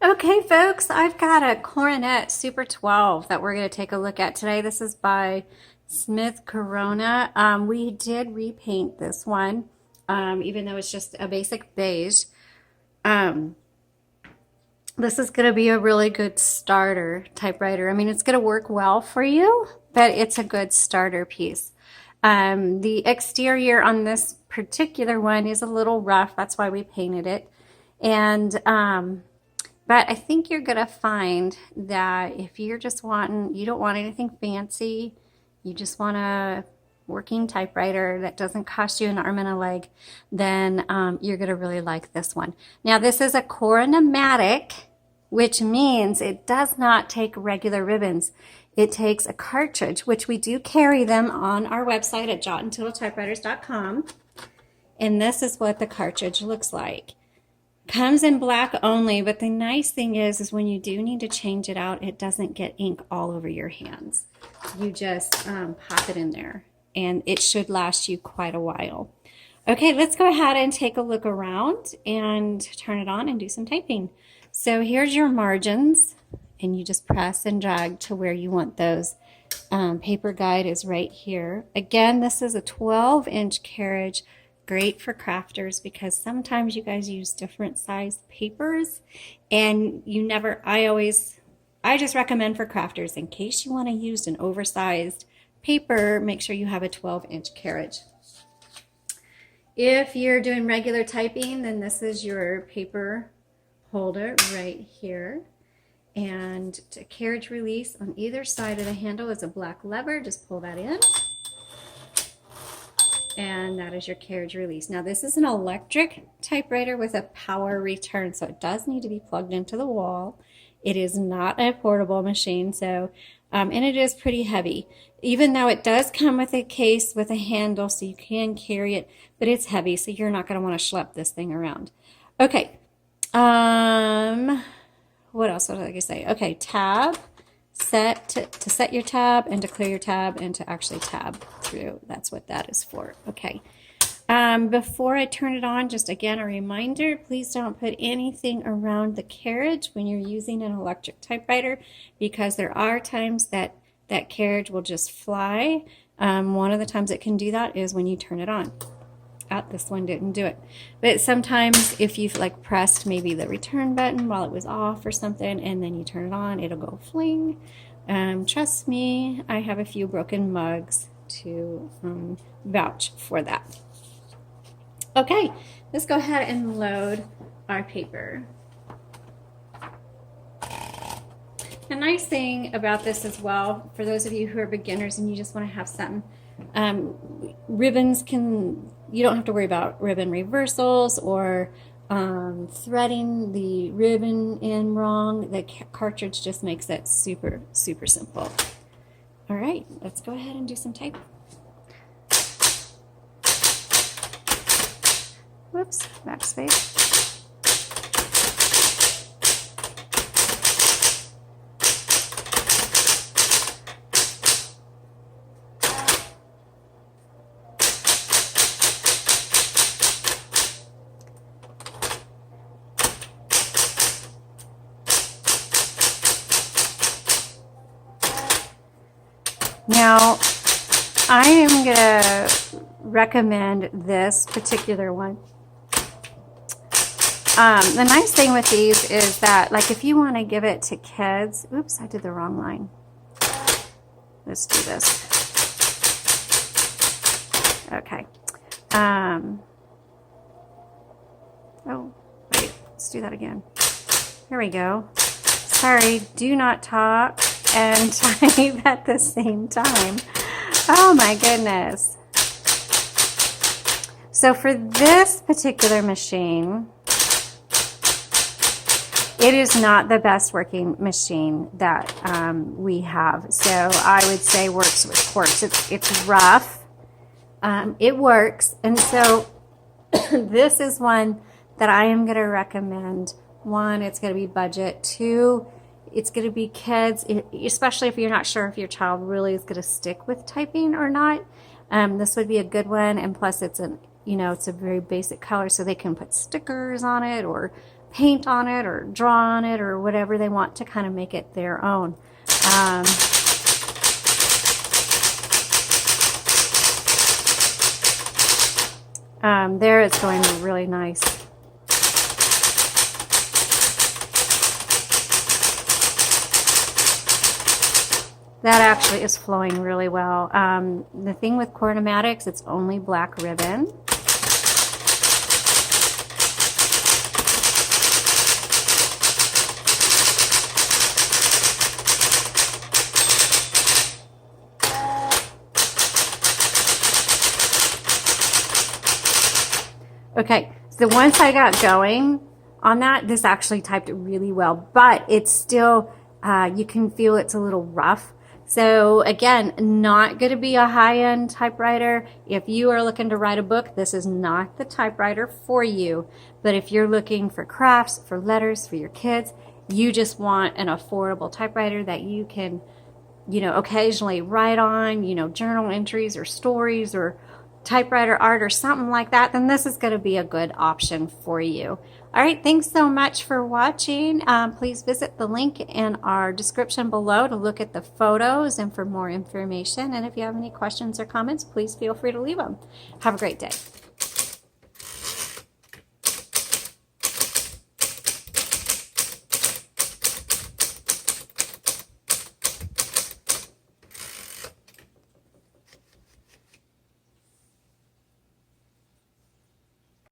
Okay, folks, I've got a Coronet Super 12 that we're going to take a look at today. This is by Smith Corona. We did repaint this one, even though it's just a basic beige. Um, this is going to be a really good starter typewriter. I mean, it's going to work well for you, but it's a good starter piece. The exterior on this particular one is a little rough. That's why we painted it. And but I think you're going to find that if you're just wanting, you don't want anything fancy, you just want a working typewriter that doesn't cost you an arm and a leg, then you're going to really like this one. Now, this is a Coronomatic, which means it does not take regular ribbons. It takes a cartridge, which we do carry them on our website at jotandtittletypewriters.com. And this is what the cartridge looks like. Comes in black only, but the nice thing is when you do need to change it out, it doesn't get ink all over your hands. You just pop it in there, and it should last you quite a while. Okay, let's go ahead and take a look around and turn it on and do some typing. So here's your margins, and you just press and drag to where you want those. Paper guide is right here. Again, this is a 12-inch Carriage. Great for crafters because sometimes you guys use different size papers and I just recommend for crafters in case you want to use an oversized paper, make sure you have a 12-inch Carriage. If you're doing regular typing, then this is your paper holder right here. And a Carriage release on either side of the handle is a black lever. Just pull that in. And that is your Carriage release. Now this is an electric typewriter with a power return, so it does need to be plugged into the wall. It is not a portable machine, so and it is pretty heavy. Even though it does come with a case with a handle, so you can carry it, but it's heavy, so you're not going to want to schlep this thing around. Okay. What else would I like to say? Okay, tab. Set to set your tab and to clear your tab and to actually tab through. That's what that is for. Okay. Before I turn it on, just again a reminder, please don't put anything around the Carriage when you're using an electric typewriter because there are times that that Carriage will just fly. One of the times it can do that is when you turn it on. This one didn't do it. But sometimes if you've like pressed maybe the return button while it was off or something and then you turn it on, it'll go fling. Trust me, I have a few broken mugs to vouch for that. Okay, let's go ahead and load our paper. The nice thing about this as well, for those of you who are beginners and you just want to have some ribbons you don't have to worry about ribbon reversals or threading the ribbon in wrong. The cartridge just makes it super, super simple. All right, let's go ahead and do some typing. Whoops, backspace. Now, I am going to recommend this particular one. The nice thing with these is that, like, if you want to give it to kids, oops, I did the wrong line. Let's do this. Okay. Oh, wait, let's do that again. Here we go. Sorry, do not talk and type at the same time. Oh my goodness. So for this particular machine, it is not the best working machine that we have. So I would say works with quartz. It's rough. It works. And so this is one that I am going to recommend. One, it's going to be budget. Two, it's going to be kids, especially if you're not sure if your child really is going to stick with typing or not. This would be a good one. And plus it's a very basic color, so they can put stickers on it or paint on it or draw on it or whatever they want to kind of make it their own. There it's going really nice. That actually is flowing really well. The thing with Coronomatics, it's only black ribbon. Okay, so once I got going on that, this actually typed really well, but it's still, you can feel it's a little rough. So again, not going to be a high-end typewriter. If you are looking to write a book, this is not the typewriter for you. But if you're looking for crafts, for letters, for your kids, you just want an affordable typewriter that you can, you know, occasionally write on, you know, journal entries or stories or typewriter art or something like that, then this is going to be a good option for you. All right, thanks so much for watching. Please visit the link in our description below to look at the photos and for more information. And if you have any questions or comments, please feel free to leave them. Have a great day.